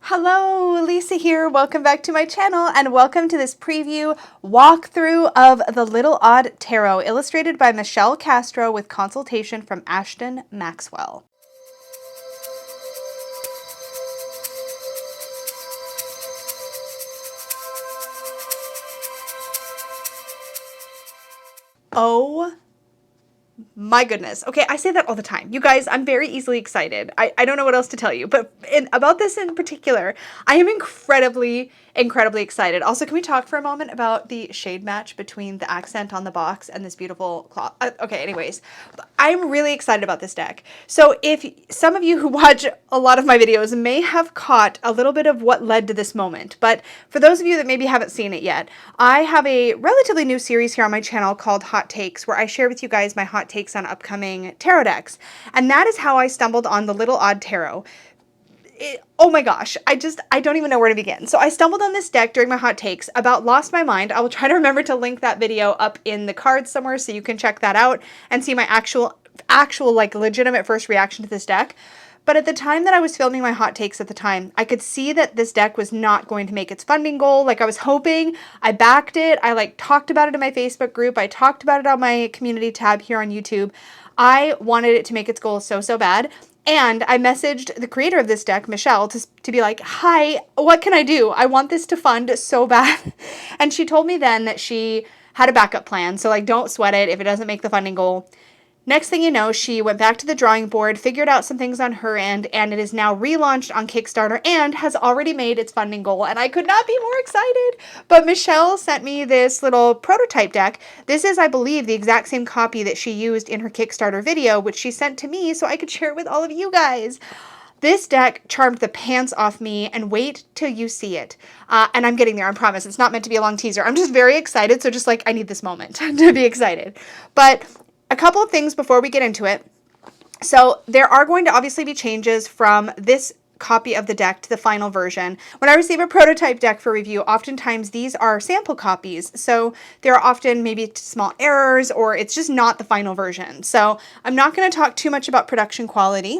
Hello, Lisa here. Welcome back to my channel and welcome to this preview walkthrough of The Little Odd Tarot, illustrated by Michelle Castro with consultation from Ashton Maxwell. Oh my goodness. Okay, I say that all the time. You guys, I'm very easily excited. I don't know what else to tell you, but about this in particular, I am incredibly excited. Also, can we talk for a moment about the shade match between the accent on the box and this beautiful cloth? Okay, anyways, I'm really excited about this deck. So if some of you who watch a lot of my videos may have caught a little bit of what led to this moment, but for those of you that maybe haven't seen it yet, I have a relatively new series here on my channel called Hot Takes, where I share with you guys my hot takes on upcoming tarot decks. And that is how I stumbled on the Little Odd Tarot. Oh my gosh, I don't even know where to begin. So I stumbled on this deck during my hot takes, about lost my mind. I will try to remember to link that video up in the cards somewhere so you can check that out and see my actual like legitimate first reaction to this deck. But at the time that I was filming my hot takes at the time, I could see that this deck was not going to make its funding goal like I was hoping. I backed it. I like talked about it in my Facebook group. I talked about it on my community tab here on YouTube. I wanted it to make its goal so bad. And I messaged the creator of this deck, Michelle, to be like, hi, what can I do? I want this to fund so bad. And she told me then that she had a backup plan. So like, don't sweat it if it doesn't make the funding goal. Next thing you know, she went back to the drawing board, figured out some things on her end, and it is now relaunched on Kickstarter and has already made its funding goal. And I could not be more excited. But Michelle sent me this little prototype deck. This is, I believe, the exact same copy that she used in her Kickstarter video, which she sent to me so I could share it with all of you guys. This deck charmed the pants off me, and wait till you see it. And I'm getting there, I promise. It's not meant to be a long teaser. I'm just very excited, so just like, I need this moment to be excited. But a couple of things before we get into it. So there are going to obviously be changes from this copy of the deck to the final version. When I receive a prototype deck for review, oftentimes these are sample copies. So there are often maybe small errors, or it's just not the final version. So I'm not going to talk too much about production quality,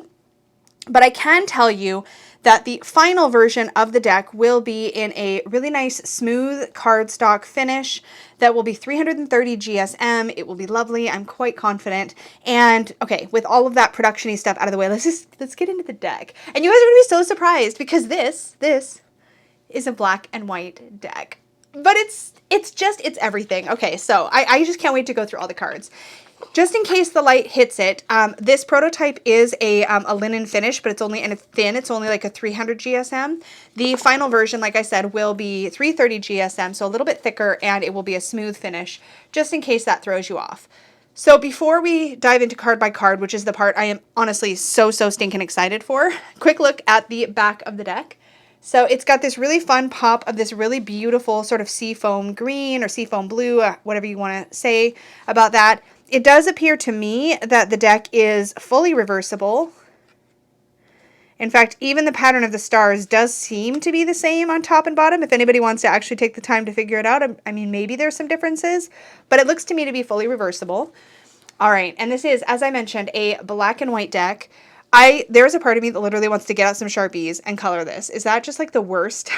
but I can tell you that the final version of the deck will be in a really nice smooth cardstock finish that will be 330 GSM. It will be lovely. I'm quite confident. And okay, with all of that production-y stuff out of the way, let's get into the deck. And you guys are going to be so surprised because this is a black and white deck. But it's everything. Okay, so I just can't wait to go through all the cards. Just in case the light hits it, this prototype is a linen finish, but it's only thin. It's only like a 300 GSM. The final version, like I said, will be 330 GSM, so a little bit thicker, and it will be a smooth finish, just in case that throws you off. So before we dive into card by card, which is the part I am honestly so stinking excited for, quick look at the back of the deck. So it's got this really fun pop of this really beautiful sort of seafoam green or seafoam blue, whatever you want to say about that. It does appear to me that the deck is fully reversible. In fact, even the pattern of the stars does seem to be the same on top and bottom. If anybody wants to actually take the time to figure it out, I mean, maybe there's some differences, but it looks to me to be fully reversible. All right, and this is, as I mentioned, a black and white deck. There's a part of me that literally wants to get out some Sharpies and color this. Is that just like the worst?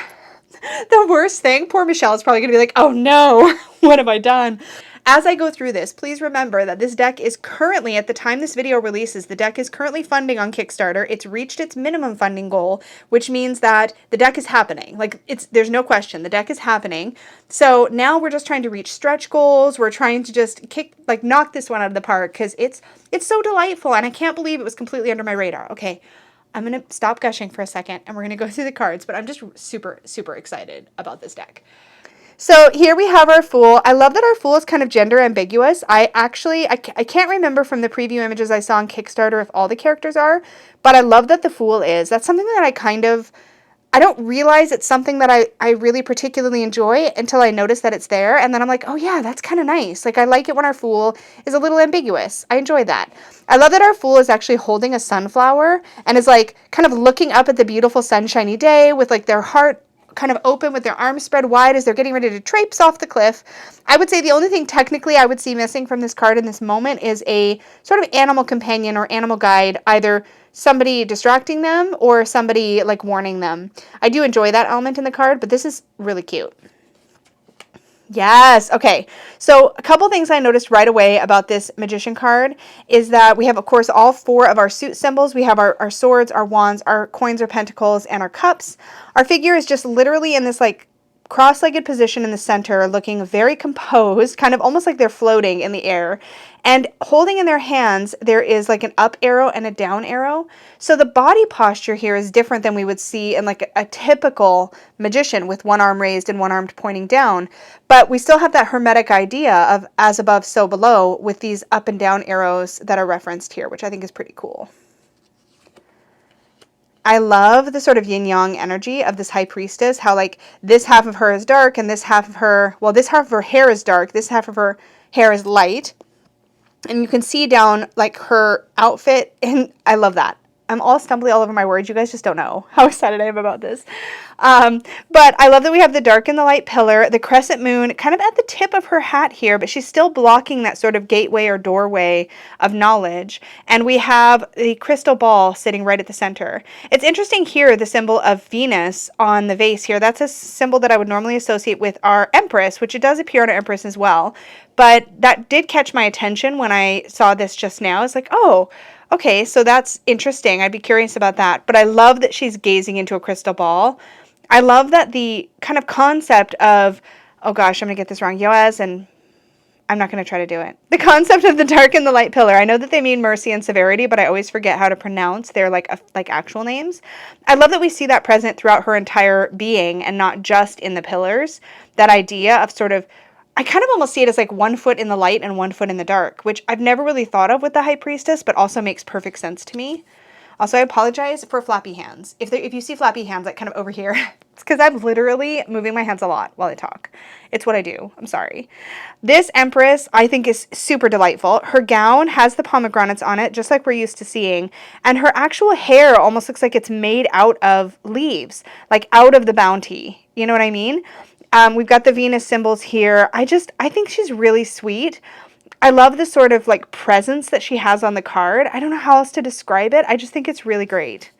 The worst thing? Poor Michelle is probably going to be like, oh no, what have I done? As I go through this, please remember that this deck is currently, at the time this video releases, the deck is currently funding on Kickstarter. It's reached its minimum funding goal, which means that the deck is happening. Like, there's no question, the deck is happening. So now we're just trying to reach stretch goals. We're trying to just knock this one out of the park, because it's so delightful, and I can't believe it was completely under my radar. Okay, I'm going to stop gushing for a second, and we're going to go through the cards, but I'm just super excited about this deck. So here we have our Fool. I love that our Fool is kind of gender ambiguous. I can't remember from the preview images I saw on Kickstarter if all the characters are, but I love that the Fool is. That's something that I don't realize it's something that I really particularly enjoy until I notice that it's there, and then I'm like, oh yeah, that's kind of nice. Like, I like it when our Fool is a little ambiguous. I enjoy that. I love that our Fool is actually holding a sunflower and is like kind of looking up at the beautiful sunshiny day with like their heart kind of open with their arms spread wide as they're getting ready to traipse off the cliff. I would say the only thing technically I would see missing from this card in this moment is a sort of animal companion or animal guide, either somebody distracting them or somebody like warning them. I do enjoy that element in the card, but this is really cute. Yes. Okay. So a couple things I noticed right away about this magician card is that we have, of course, all 4 of our suit symbols. We have our swords, our wands, our coins or pentacles, and our cups. Our figure is just literally in this like cross-legged position in the center, looking very composed, kind of almost like they're floating in the air. And holding in their hands, there is like an up arrow and a down arrow. So the body posture here is different than we would see in like a typical magician with one arm raised and one arm pointing down. But we still have that hermetic idea of as above, so below, with these up and down arrows that are referenced here, which I think is pretty cool. I love the sort of yin-yang energy of this high priestess, how like this half of her is dark and this half of her, well, this half of her hair is dark, this half of her hair is light. And you can see down like her outfit, and I love that. I'm all stumbly all over my words. You guys just don't know how excited I am about this. But I love that we have the dark and the light pillar, the crescent moon kind of at the tip of her hat here, but she's still blocking that sort of gateway or doorway of knowledge. And we have the crystal ball sitting right at the center. It's interesting here, the symbol of Venus on the vase here. That's a symbol that I would normally associate with our Empress, which it does appear on our Empress as well. But that did catch my attention when I saw this just now. It's like, oh, okay, so that's interesting. I'd be curious about that. But I love that she's gazing into a crystal ball. I love that the kind of concept of, oh gosh, I'm going to get this wrong, Yoaz, and I'm not going to try to do it. The concept of the dark and the light pillar. I know that they mean mercy and severity, but I always forget how to pronounce their like actual names. I love that we see that present throughout her entire being and not just in the pillars. That idea of sort of, I kind of almost see it as like 1 foot in the light and 1 foot in the dark, which I've never really thought of with the high priestess, but also makes perfect sense to me. Also, I apologize for flappy hands. If you see flappy hands like kind of over here, it's because I'm literally moving my hands a lot while I talk. It's what I do. I'm sorry. This Empress, I think, is super delightful. Her gown has the pomegranates on it, just like we're used to seeing. And her actual hair almost looks like it's made out of leaves, like out of the bounty. You know what I mean? We've got the Venus symbols here. I think she's really sweet. I love the sort of like presence that she has on the card. I don't know how else to describe it. I just think it's really great.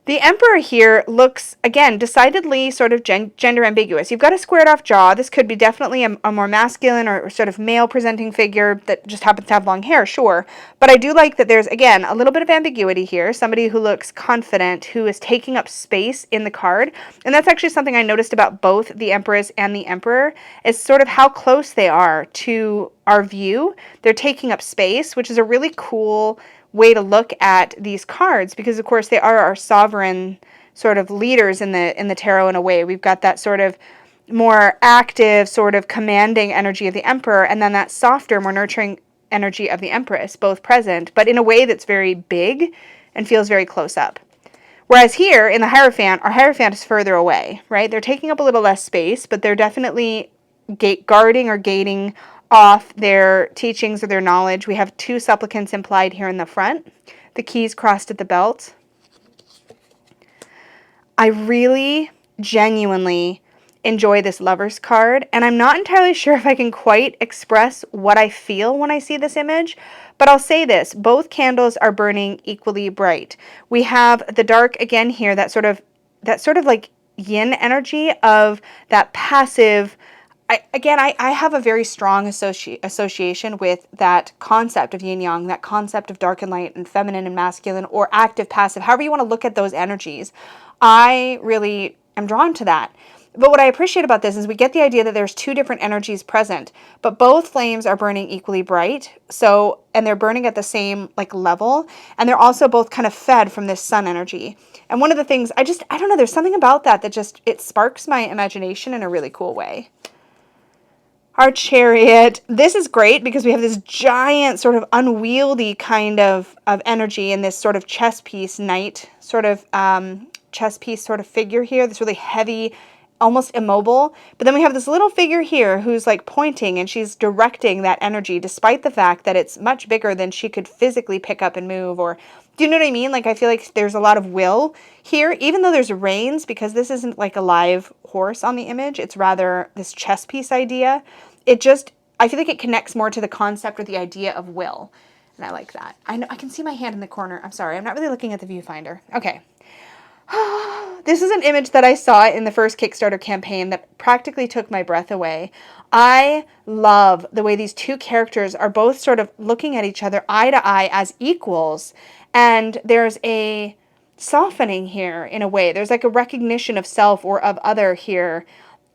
The Emperor here looks, again, decidedly sort of gender ambiguous. You've got a squared off jaw. This could be definitely a more masculine or sort of male presenting figure that just happens to have long hair, sure. But I do like that there's, again, a little bit of ambiguity here. Somebody who looks confident, who is taking up space in the card. And that's actually something I noticed about both the Empress and the Emperor, is sort of how close they are to our view. They're taking up space, which is a really cool way to look at these cards, because of course they are our sovereign sort of leaders in the tarot in a way. We've got that sort of more active, sort of commanding energy of the Emperor, and then that softer, more nurturing energy of the Empress, both present, but in a way that's very big and feels very close up. Whereas here in the Hierophant, our Hierophant is further away, right? They're taking up a little less space, but they're definitely guarding or gating off their teachings or their knowledge. We have 2 supplicants implied here in the front, the keys crossed at the belt. I really genuinely enjoy this Lover's card, and I'm not entirely sure if I can quite express what I feel when I see this image, but I'll say this: both candles are burning equally bright. We have the dark again here, that sort of like yin energy of that passive. I have a very strong association with that concept of yin-yang, that concept of dark and light and feminine and masculine, or active, passive, however you want to look at those energies. I really am drawn to that. But what I appreciate about this is we get the idea that there's 2 different energies present, but both flames are burning equally bright. So, and they're burning at the same like level, and they're also both kind of fed from this sun energy. And one of the things, I don't know, there's something about that just, it sparks my imagination in a really cool way. Our Chariot, this is great because we have this giant sort of unwieldy kind of energy in this sort of chess piece knight sort of chess piece sort of figure here, this really heavy, almost immobile. But then we have this little figure here who's like pointing, and she's directing that energy despite the fact that it's much bigger than she could physically pick up and move. Or do you know what I mean? Like, I feel like there's a lot of will here, even though there's reins, because this isn't like a live horse on the image. It's rather this chess piece idea. I feel like it connects more to the concept or the idea of will. And I like that. I know I can see my hand in the corner. I'm sorry. I'm not really looking at the viewfinder. Okay. This is an image that I saw in the first Kickstarter campaign that practically took my breath away. I love the way these two characters are both sort of looking at each other eye to eye as equals. And there's a softening here in a way. There's like a recognition of self or of other here.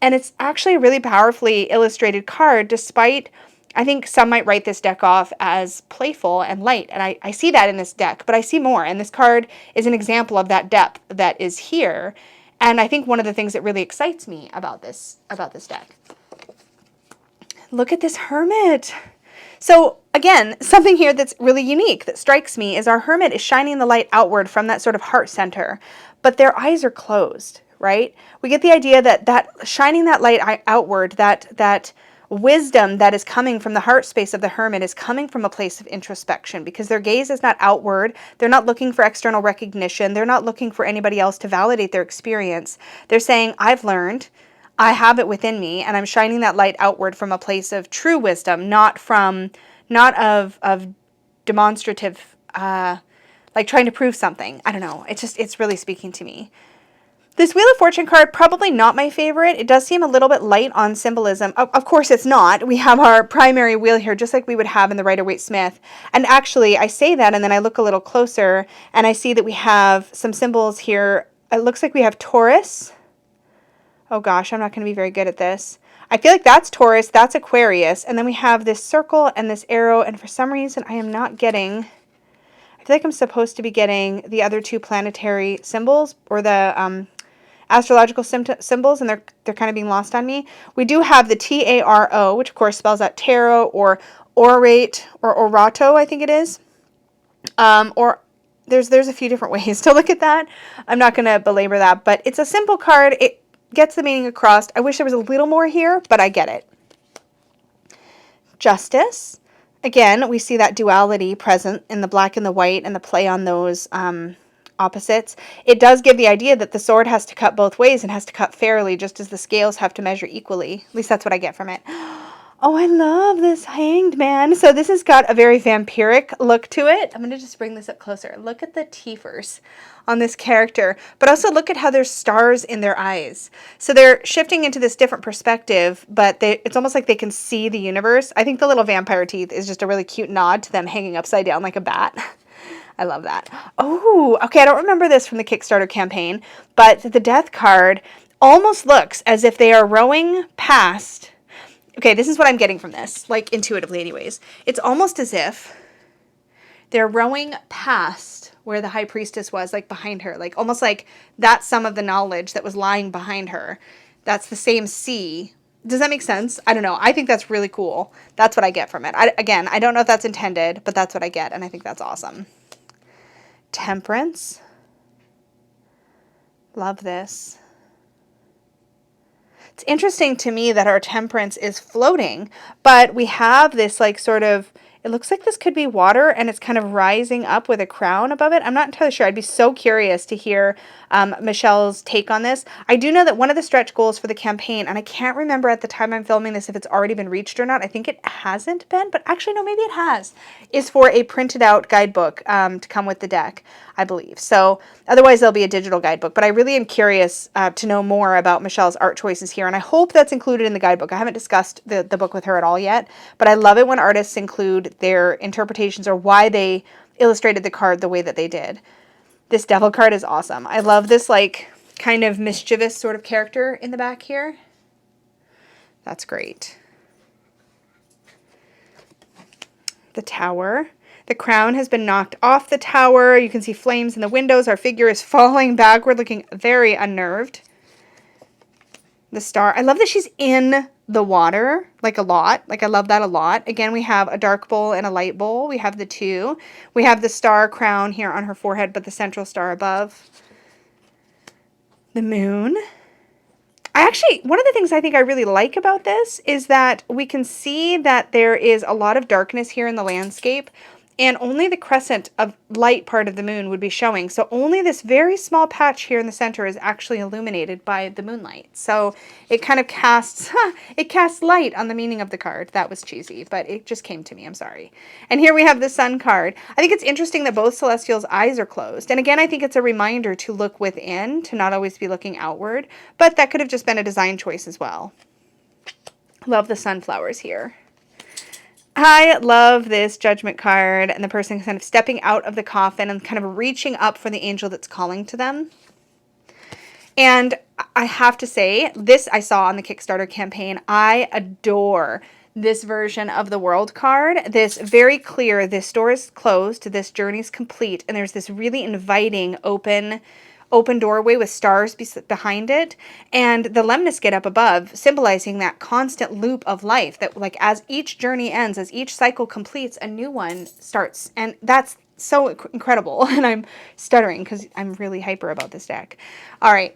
And it's actually a really powerfully illustrated card, despite, I think some might write this deck off as playful and light. And I see that in this deck, but I see more. And this card is an example of that depth that is here. And I think one of the things that really excites me about this deck. Look at this hermit. So again, something here that's really unique that strikes me is our hermit is shining the light outward from that sort of heart center, but their eyes are closed, right? We get the idea that shining that light outward, that wisdom that is coming from the heart space of the hermit is coming from a place of introspection, because their gaze is not outward. They're not looking for external recognition. They're not looking for anybody else to validate their experience. They're saying, I've learned, I have it within me, and I'm shining that light outward from a place of true wisdom, not of demonstrative, like trying to prove something. I don't know. It's really speaking to me. This Wheel of Fortune card, probably not my favorite. It does seem a little bit light on symbolism. Of course it's not. We have our primary wheel here, just like we would have in the Rider-Waite-Smith. And actually, I say that, and then I look a little closer, and I see that we have some symbols here. It looks like we have Taurus. Oh gosh, I'm not going to be very good at this. I feel like that's Taurus, that's Aquarius, and then we have this circle and this arrow, and for some reason I am not getting, I feel like I'm supposed to be getting the other two planetary symbols, or the astrological symbols, and they're kind of being lost on me. We do have the T-A-R-O, which of course spells out tarot, or orate, or orato, I think it is. Or there's a few different ways to look at that. I'm not going to belabor that, but it's a simple card. It gets the meaning across. I wish there was a little more here, but I get it. Justice. Again, we see that duality present in the black and the white and the play on those opposites. It does give the idea that the sword has to cut both ways and has to cut fairly, just as the scales have to measure equally. At least that's what I get from it. Oh, I love this Hanged Man. So this has got a very vampiric look to it. I'm going to just bring this up closer. Look at the teethers on this character, but also look at how there's stars in their eyes. So they're shifting into this different perspective, but it's almost like they can see the universe. I think the little vampire teeth is just a really cute nod to them hanging upside down like a bat. I love that. Oh, okay, I don't remember this from the Kickstarter campaign, but the Death card almost looks as if they are rowing past. Okay, this is what I'm getting from this, like intuitively anyways. It's almost as if they're rowing past where the High Priestess was, like behind her, like almost like that's some of the knowledge that was lying behind her. That's the same sea. Does that make sense? I don't know. I think that's really cool. That's what I get from it. Again, I don't know if that's intended, but that's what I get, and I think that's awesome. Temperance. Love this. It's interesting to me that our temperance is floating, but we have this like sort of, it looks like this could be water, and it's kind of rising up with a crown above it. I'm not entirely sure. I'd be so curious to hear Michelle's take on this. I do know that one of the stretch goals for the campaign, and I can't remember at the time I'm filming this if it's already been reached or not. I think it hasn't been, but actually no, maybe it has, is for a printed out guidebook to come with the deck, I believe. So otherwise there'll be a digital guidebook, but I really am curious to know more about Michelle's art choices here, and I hope that's included in the guidebook. I haven't discussed the book with her at all yet, but I love it when artists include their interpretations or why they illustrated the card the way that they did. This Devil card is awesome. I love this like kind of mischievous sort of character in the back here. That's great. The Tower. The crown has been knocked off the tower. You can see flames in the windows. Our figure is falling backward, looking very unnerved. The Star. I love that she's in the water, like a lot. Like I love that a lot. Again, we have a dark bowl and a light bowl. We have the two. We have the star crown here on her forehead, but the central star above. The Moon. One of the things I think I really like about this is that we can see that there is a lot of darkness here in the landscape, and only the crescent of light part of the moon would be showing. So only this very small patch here in the center is actually illuminated by the moonlight. So it kind of casts, it casts light on the meaning of the card. That was cheesy, but it just came to me. I'm sorry. And here we have the sun card. I think it's interesting that both celestials' eyes are closed. And again, I think it's a reminder to look within, to not always be looking outward, but that could have just been a design choice as well. Love the sunflowers here. I love this judgment card and the person kind of stepping out of the coffin and kind of reaching up for the angel that's calling to them. And I have to say, this I saw on the Kickstarter campaign. I adore this version of the world card. This very clear, this door is closed, this journey's complete, and there's this really inviting open doorway with stars behind it, and the lemniscate up above, symbolizing that constant loop of life, that like as each journey ends, as each cycle completes, a new one starts. And that's so incredible. And I'm stuttering because I'm really hyper about this deck. All right,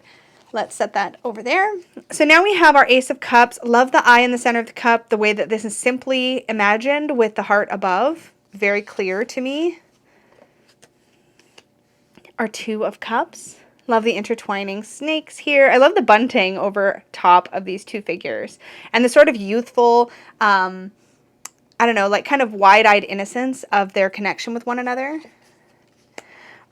let's set that over there. So now we have our Ace of Cups. Love the eye in the center of the cup, the way that this is simply imagined with the heart above. Very clear to me. Our Two of Cups. Love the intertwining snakes here. I love the bunting over top of these two figures. And the sort of youthful, I don't know, like kind of wide-eyed innocence of their connection with one another.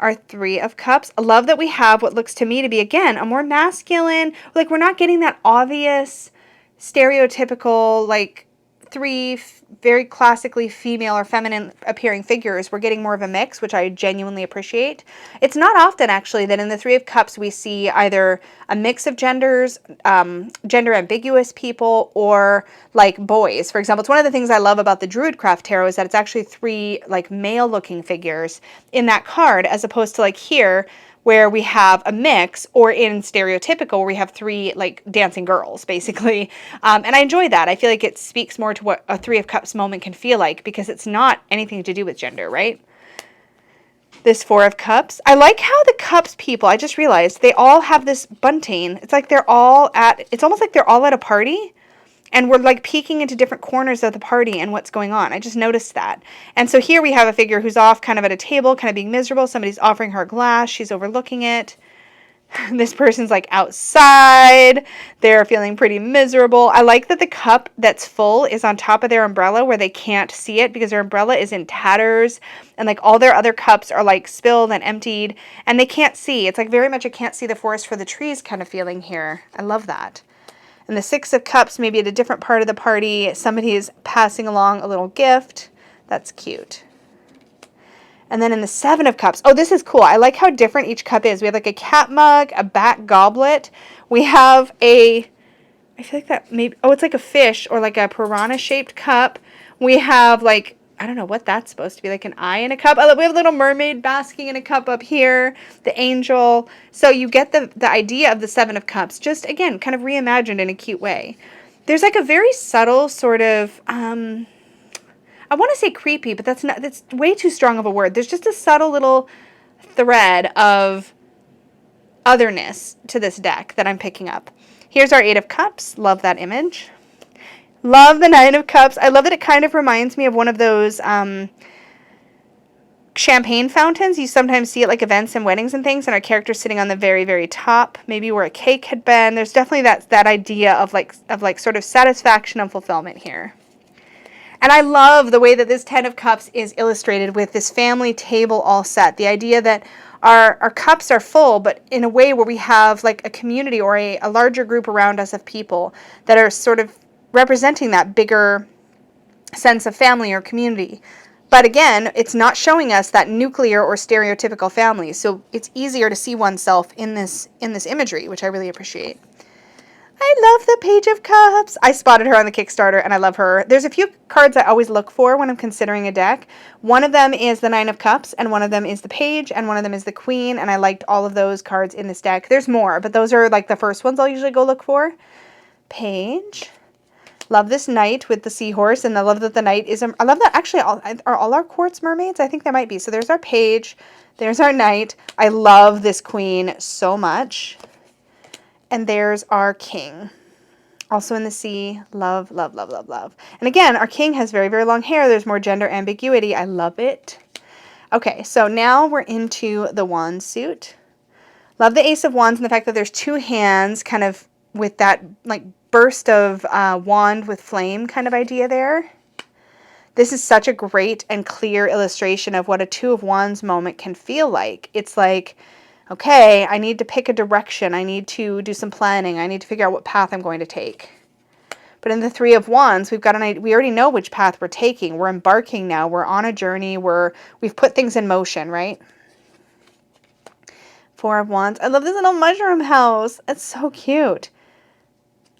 Our Three of Cups. I love that we have what looks to me to be, again, a more masculine, like we're not getting that obvious, stereotypical, like three very classically female or feminine appearing figures. We're getting more of a mix, which I genuinely appreciate. It's not often actually that in the Three of Cups we see either a mix of genders, gender ambiguous people, or like boys. For example, it's one of the things I love about the Druidcraft Tarot is that it's actually three like male looking figures in that card, as opposed to like here where we have a mix, or in stereotypical where we have three like dancing girls basically. And I enjoy that. I feel like it speaks more to what a Three of Cups moment can feel like, because it's not anything to do with gender, right? This Four of Cups. I like how the Cups people, I just realized, they all have this bunting. It's like they're all at, it's almost like they're all at a party. And we're like peeking into different corners of the party and what's going on. I just noticed that. And so here we have a figure who's off kind of at a table, kind of being miserable. Somebody's offering her a glass. She's overlooking it. This person's like outside. They're feeling pretty miserable. I like that the cup that's full is on top of their umbrella where they can't see it because their umbrella is in tatters. And like all their other cups are like spilled and emptied. And they can't see. It's like very much a can't see the forest for the trees kind of feeling here. I love that. And the Six of Cups, maybe at a different part of the party, somebody is passing along a little gift. That's cute. And then in the Seven of Cups, oh, this is cool. I like how different each cup is. We have like a cat mug, a bat goblet. We have I feel like that maybe, oh, it's like a fish or like a piranha-shaped cup. We have like, I don't know what that's supposed to be, like an eye in a cup. Oh, we have a little mermaid basking in a cup up here, the angel. So you get the idea of the Seven of Cups, just again, kind of reimagined in a cute way. There's like a very subtle sort of, I want to say creepy, but that's way too strong of a word. There's just a subtle little thread of otherness to this deck that I'm picking up. Here's our Eight of Cups. Love that image. Love the Nine of Cups. I love that it kind of reminds me of one of those champagne fountains. You sometimes see at like events and weddings and things, and our character's sitting on the very, very top, maybe where a cake had been. There's definitely that idea of like sort of satisfaction and fulfillment here. And I love the way that this Ten of Cups is illustrated with this family table all set. The idea that our cups are full, but in a way where we have like a community or a larger group around us of people that are sort of representing that bigger sense of family or community. But again, it's not showing us that nuclear or stereotypical family. So it's easier to see oneself in this imagery, which I really appreciate. I love the Page of Cups. I spotted her on the Kickstarter and I love her. There's a few cards I always look for when I'm considering a deck. One of them is the Nine of Cups, and one of them is the Page, and one of them is the Queen, and I liked all of those cards in this deck. There's more, but those are like the first ones I'll usually go look for. Page. Love this knight with the seahorse, and I love that the knight is, I love that actually, are all our quartz mermaids? I think they might be. So there's our Page, there's our knight. I love this Queen so much. And there's our King. Also in the sea. Love, love, love, love, love. And again, our King has very, very long hair. There's more gender ambiguity. I love it. Okay, so now we're into the wand suit. Love the Ace of Wands and the fact that there's two hands kind of with that like burst of wand with flame kind of idea there. This is such a great and clear illustration of what a Two of Wands moment can feel like. It's like, okay, I need to pick a direction. I need to do some planning. I need to figure out what path I'm going to take. But in the Three of Wands, we already know which path we're taking. We're embarking now. We're on a journey. We've put things in motion, right? Four of Wands. I love this little mushroom house. It's so cute.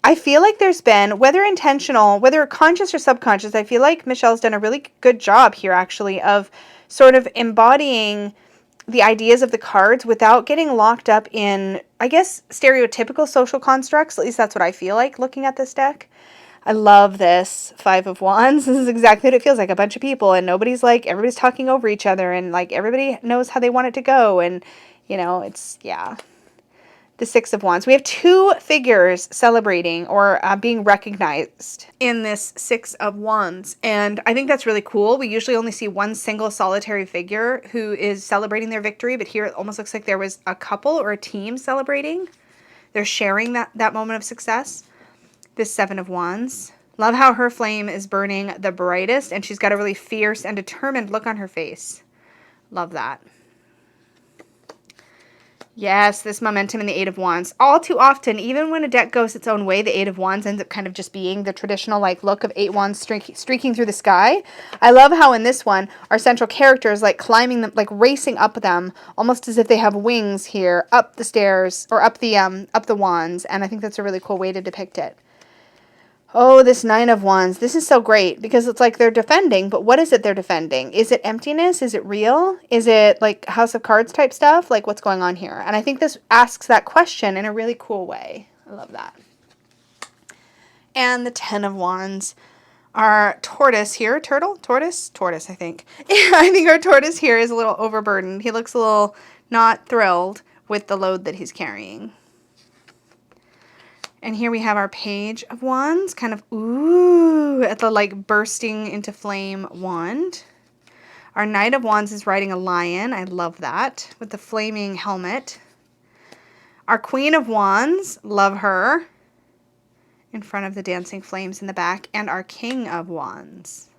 I feel like there's been, whether intentional, whether conscious or subconscious, I feel like Michelle's done a really good job here, actually, of sort of embodying the ideas of the cards without getting locked up in, I guess, stereotypical social constructs. At least that's what I feel like looking at this deck. I love this Five of Wands. This is exactly what it feels like. A bunch of people, and everybody's talking over each other, and like everybody knows how they want it to go. And, you know, it's, yeah. The Six of Wands. We have two figures celebrating or being recognized in this Six of Wands. And I think that's really cool. We usually only see one single solitary figure who is celebrating their victory, but here it almost looks like there was a couple or a team celebrating. They're sharing that moment of success. This Seven of Wands. Love how her flame is burning the brightest, and she's got a really fierce and determined look on her face. Love that. Yes, this momentum in the Eight of Wands. All too often, even when a deck goes its own way, the Eight of Wands ends up kind of just being the traditional like look of eight wands streaking through the sky. I love how in this one, our central character is like climbing them, like racing up them, almost as if they have wings here, up the stairs or up the wands. And I think that's a really cool way to depict it. Oh, this Nine of Wands. This is so great because it's like they're defending, but what is it they're defending? Is it emptiness? Is it real? Is it like House of Cards type stuff? Like what's going on here? And I think this asks that question in a really cool way. I love that. And the Ten of Wands. Our tortoise here, tortoise, I think. I think our tortoise here is a little overburdened. He looks a little not thrilled with the load that he's carrying. And here we have our Page of Wands, kind of, ooh, at the like bursting into flame wand. Our Knight of Wands is riding a lion. I love that, with the flaming helmet. Our Queen of Wands, love her, in front of the dancing flames in the back. And our King of Wands.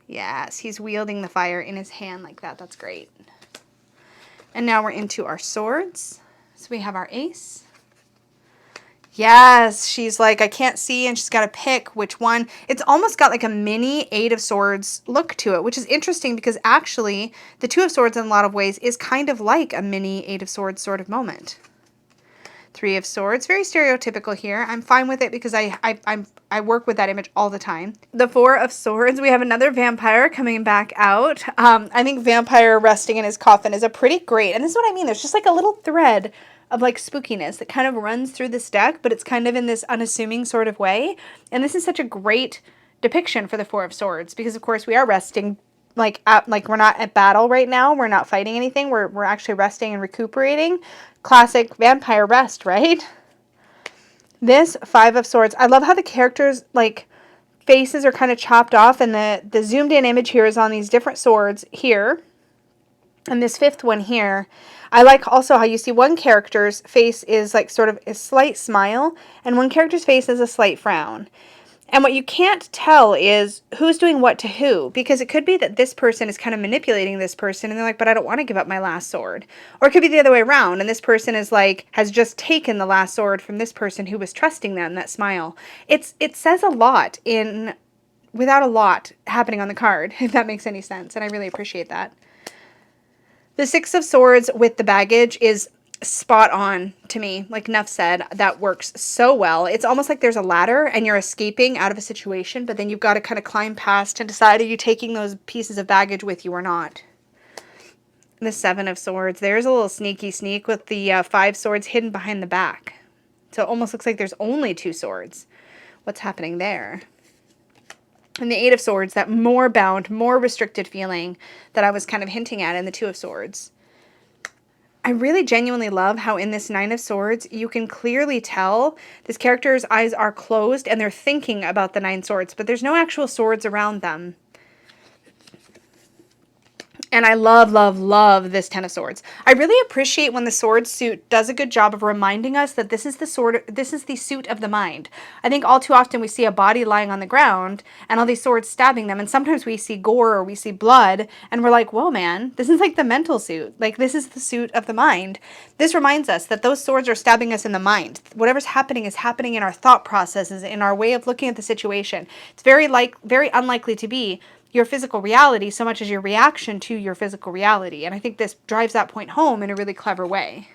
Yes, he's wielding the fire in his hand like that. That's great. And now we're into our swords. So we have our Ace. Yes, she's like, I can't see, and she's got to pick which one. It's almost got like a mini Eight of Swords look to it, which is interesting because actually the Two of Swords in a lot of ways is kind of like a mini Eight of Swords sort of moment. Three of Swords, very stereotypical here. I'm fine with it because I work with that image all the time. The Four of Swords, we have another vampire coming back out. I think vampire resting in his coffin is a pretty great, and this is what I mean, there's just like a little thread of like spookiness that kind of runs through this deck, but it's kind of in this unassuming sort of way. And this is such a great depiction for the Four of Swords because of course we are resting like we're not at battle right now. We're not fighting anything. We're actually resting and recuperating. Classic vampire rest, right? This Five of Swords. I love how the characters like faces are kind of chopped off, and the zoomed in image here is on these different swords here. And this fifth one here, I like also how you see one character's face is like sort of a slight smile, and one character's face is a slight frown. And what you can't tell is who's doing what to who, because it could be that this person is kind of manipulating this person, and they're like, but I don't want to give up my last sword. Or it could be the other way around, and this person is like, has just taken the last sword from this person who was trusting them, that smile. It says a lot without a lot happening on the card, if that makes any sense, and I really appreciate that. The Six of Swords with the baggage is spot on to me. Like Nuff said, that works so well. It's almost like there's a ladder and you're escaping out of a situation, but then you've got to kind of climb past and decide, are you taking those pieces of baggage with you or not? The Seven of Swords. There's a little sneaky sneak with the Five Swords hidden behind the back. So it almost looks like there's only two swords. What's happening there? And the Eight of Swords, that more bound, more restricted feeling that I was kind of hinting at in the Two of Swords. I really genuinely love how in this Nine of Swords, you can clearly tell this character's eyes are closed and they're thinking about the Nine Swords, but there's no actual swords around them. And I love, love, love this Ten of Swords. I really appreciate when the sword suit does a good job of reminding us that this is the suit of the mind. I think all too often we see a body lying on the ground and all these swords stabbing them, and sometimes we see gore or we see blood, and we're like, whoa, man, this is like the mental suit. Like, this is the suit of the mind. This reminds us that those swords are stabbing us in the mind. Whatever's happening is happening in our thought processes, in our way of looking at the situation. It's very unlikely to be your physical reality so much as your reaction to your physical reality. And I think this drives that point home in a really clever way.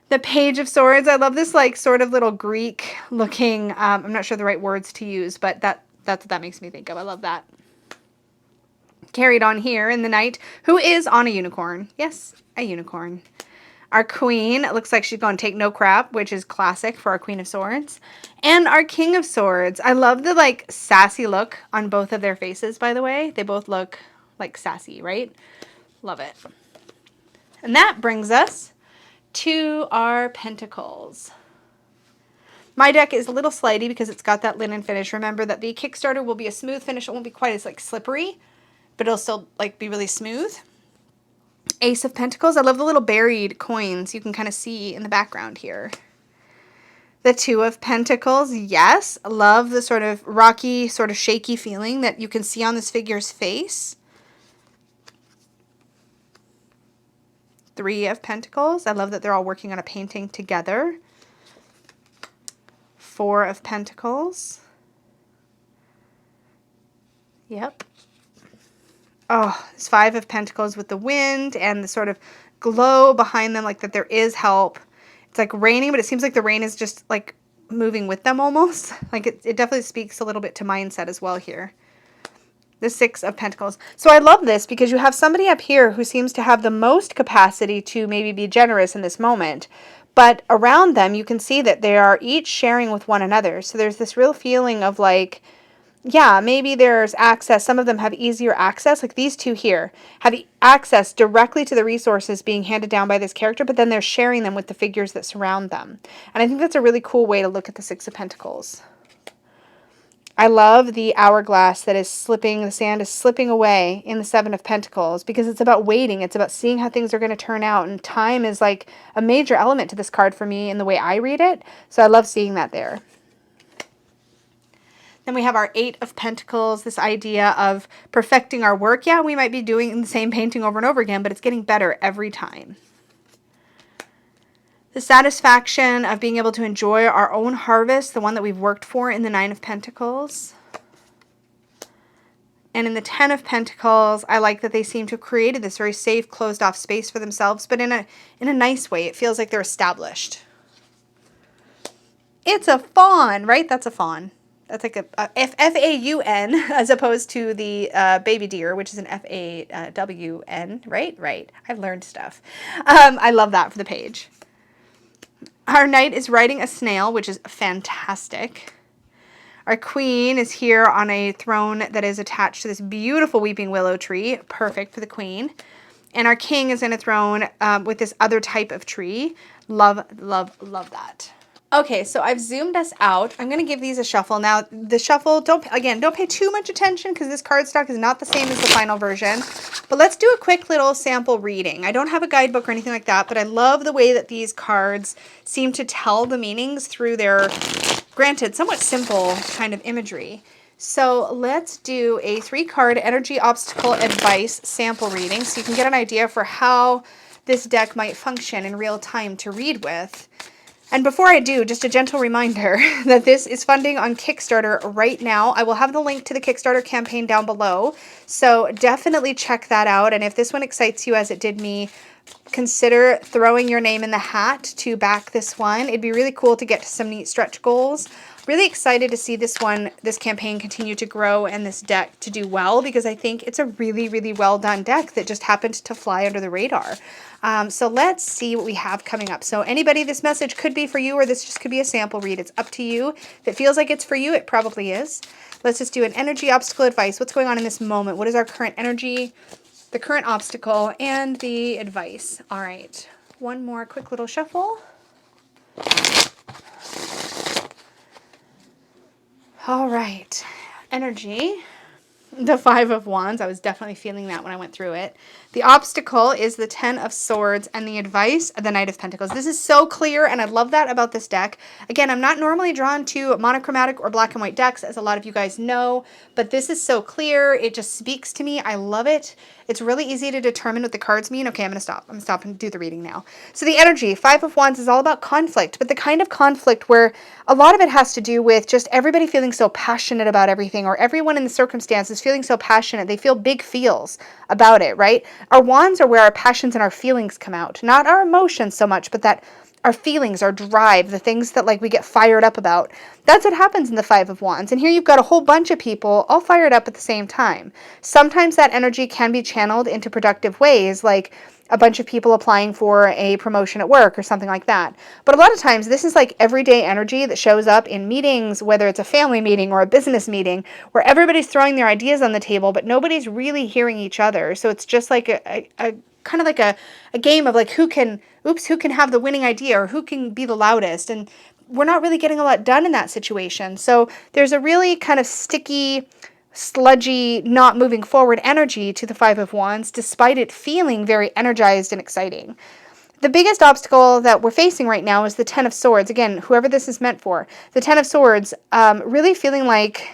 The Page of Swords. I love this like sort of little Greek looking, I'm not sure the right words to use, but that's what that makes me think of. I love that. Carried on here in the Knight, who is on a unicorn. Yes, a unicorn. Our Queen, it looks like she's going to take no crap, which is classic for our Queen of Swords. And our King of Swords. I love the, like, sassy look on both of their faces, by the way. They both look, like, sassy, right? Love it. And that brings us to our Pentacles. My deck is a little slidey because it's got that linen finish. Remember that the Kickstarter will be a smooth finish. It won't be quite as, like, slippery, but it'll still, like, be really smooth. Ace of Pentacles. I love the little buried coins you can kind of see in the background here. The Two of Pentacles. Yes. Love the sort of rocky, sort of shaky feeling that you can see on this figure's face. Three of Pentacles. I love that they're all working on a painting together. Four of Pentacles. Yep. Oh, it's Five of Pentacles with the wind and the sort of glow behind them, like that there is help. It's like raining, but it seems like the rain is just like moving with them almost. Like it definitely speaks a little bit to mindset as well here. The Six of Pentacles. So I love this because you have somebody up here who seems to have the most capacity to maybe be generous in this moment. But around them, you can see that they are each sharing with one another. So there's this real feeling of like, yeah, maybe there's access. Some of them have easier access, like these two here, have access directly to the resources being handed down by this character, but then they're sharing them with the figures that surround them. And I think that's a really cool way to look at the Six of Pentacles. I love the hourglass that is slipping, the sand is slipping away in the Seven of Pentacles because it's about waiting. It's about seeing how things are going to turn out. And time is like a major element to this card for me in the way I read it. So I love seeing that there. Then we have our Eight of Pentacles, this idea of perfecting our work. Yeah, we might be doing the same painting over and over again, but it's getting better every time. The satisfaction of being able to enjoy our own harvest, the one that we've worked for in the Nine of Pentacles. And in the Ten of Pentacles, I like that they seem to have created this very safe, closed-off space for themselves, but in a nice way. It feels like they're established. It's a fawn, right? That's a fawn. That's like a F-A-U-N as opposed to the baby deer, which is an F-A-W-N, right? Right. I've learned stuff. I love that for the page. Our Knight is riding a snail, which is fantastic. Our Queen is here on a throne that is attached to this beautiful weeping willow tree. Perfect for the Queen. And our King is in a throne with this other type of tree. Love, love, love that. Okay, so I've zoomed us out. I'm going to give these a shuffle. Now, the shuffle, don't pay too much attention because this cardstock is not the same as the final version. But let's do a quick little sample reading. I don't have a guidebook or anything like that, but I love the way that these cards seem to tell the meanings through their, granted, somewhat simple kind of imagery. So let's do a 3-card energy obstacle advice sample reading so you can get an idea for how this deck might function in real time to read with. And before I do, just a gentle reminder that this is funding on Kickstarter right now. I will have the link to the Kickstarter campaign down below, so definitely check that out. And if this one excites you as it did me, consider throwing your name in the hat to back this one. It'd be really cool to get to some neat stretch goals. Really excited to see this campaign continue to grow and this deck to do well because I think it's a really, really well done deck that just happened to fly under the radar. So let's see what we have coming up. So anybody, this message could be for you or this just could be a sample read. It's up to you. If it feels like it's for you, it probably is. Let's just do an energy obstacle advice. What's going on in this moment? What is our current energy, the current obstacle, and the advice? All right. One more quick little shuffle. All right. Energy. the Five of Wands. I was definitely feeling that when I went through it. The obstacle is the Ten of Swords, and the advice, the Knight of Pentacles. This is so clear, and I love that about this deck. Again, I'm not normally drawn to monochromatic or black and white decks, as a lot of you guys know, but this is so clear. It just speaks to me. I love it. It's really easy to determine what the cards mean. Okay, I'm going to stop. I'm going to stop and do the reading now. So the energy, Five of Wands, is all about conflict, but the kind of conflict where a lot of it has to do with just everybody feeling so passionate about everything, or everyone in the circumstances feeling so passionate. They feel big feels about it, right? Our wands are where our passions and our feelings come out, not our emotions so much, but that our feelings, our drive, the things that like we get fired up about. That's what happens in the Five of Wands. And here you've got a whole bunch of people all fired up at the same time. Sometimes that energy can be channeled into productive ways, like a bunch of people applying for a promotion at work or something like that. But a lot of times this is like everyday energy that shows up in meetings, whether it's a family meeting or a business meeting, where everybody's throwing their ideas on the table, but nobody's really hearing each other. So it's just like a kind of like a game of like who can have the winning idea, or who can be the loudest. And we're not really getting a lot done in that situation. So there's a really kind of sticky, sludgy, not moving forward energy to the Five of Wands, despite it feeling very energized and exciting. The biggest obstacle that we're facing right now is the Ten of Swords. Again, whoever this is meant for, the Ten of Swords, really feeling like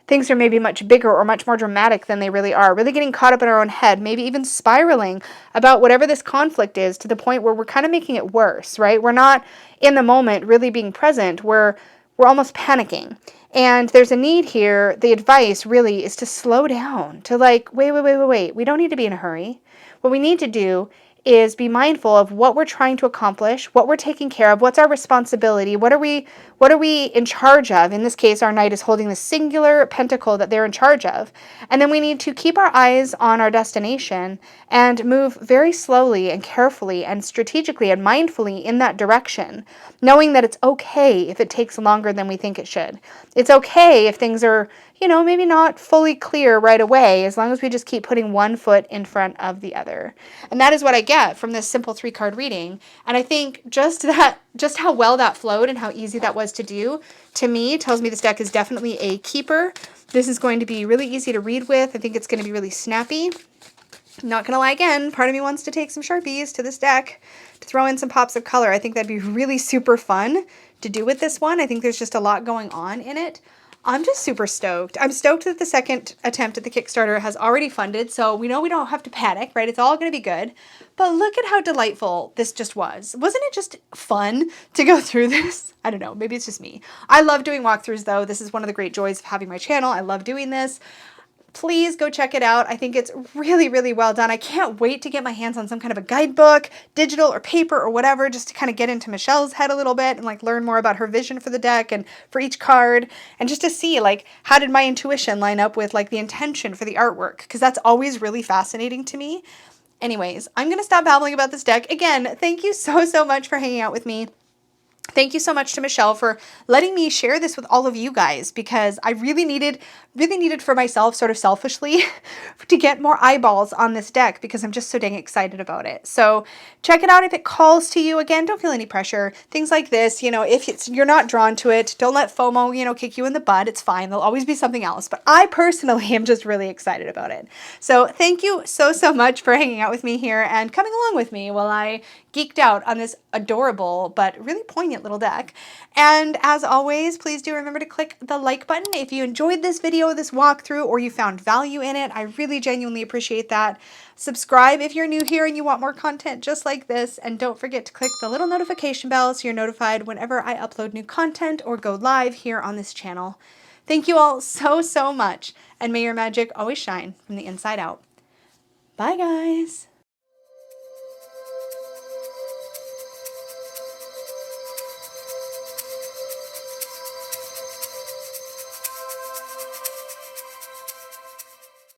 things are maybe much bigger or much more dramatic than they really are. Really getting caught up in our own head, maybe even spiraling about whatever this conflict is, to the point where we're kind of making it worse, right? We're not in the moment really being present. We're almost panicking. And there's a need here. The advice really is to slow down, to like, wait. We don't need to be in a hurry. What we need to do is be mindful of what we're trying to accomplish, what we're taking care of, what's our responsibility, what are we in charge of. In this case, our knight is holding the singular pentacle that they're in charge of. And then we need to keep our eyes on our destination and move very slowly and carefully and strategically and mindfully in that direction, knowing that it's okay if it takes longer than we think it should. It's okay if things are, maybe not fully clear right away, as long as we just keep putting one foot in front of the other. And that is what I get from this simple 3-card reading. And I think just how well that flowed and how easy that was to do, to me, tells me this deck is definitely a keeper. This is going to be really easy to read with. I think it's going to be really snappy. Not going to lie, again, part of me wants to take some Sharpies to this deck to throw in some pops of color. I think that'd be really super fun to do with this one. I think there's just a lot going on in it. I'm just super stoked. I'm stoked that the second attempt at the Kickstarter has already funded, so we know we don't have to panic, right? It's all going to be good. But look at how delightful this just was. Wasn't it just fun to go through this? I don't know. Maybe it's just me. I love doing walkthroughs, though. This is one of the great joys of having my channel. I love doing this. Please go check it out. I think it's really, really well done. I can't wait to get my hands on some kind of a guidebook, digital or paper or whatever, just to kind of get into Michelle's head a little bit and like learn more about her vision for the deck and for each card, and just to see like how did my intuition line up with like the intention for the artwork, because that's always really fascinating to me. Anyways, I'm going to stop babbling about this deck. Again, thank you so much for hanging out with me. Thank you so much to Michelle for letting me share this with all of you guys, because I really needed for myself, sort of selfishly, to get more eyeballs on this deck, because I'm just so dang excited about it. So check it out if it calls to you. Again, don't feel any pressure. Things like this, if you're not drawn to it, don't let FOMO, kick you in the butt. It's fine. There'll always be something else. But I personally am just really excited about it. So thank you so much for hanging out with me here and coming along with me while I geeked out on this adorable but really poignant little deck. And as always, please do remember to click the like button if you enjoyed this video, this walkthrough, or you found value in it. I really genuinely appreciate that. Subscribe if you're new here and you want more content just like this, and don't forget to click the little notification bell so you're notified whenever I upload new content or go live here on this channel. Thank you all so much, and may your magic always shine from the inside out. Bye guys!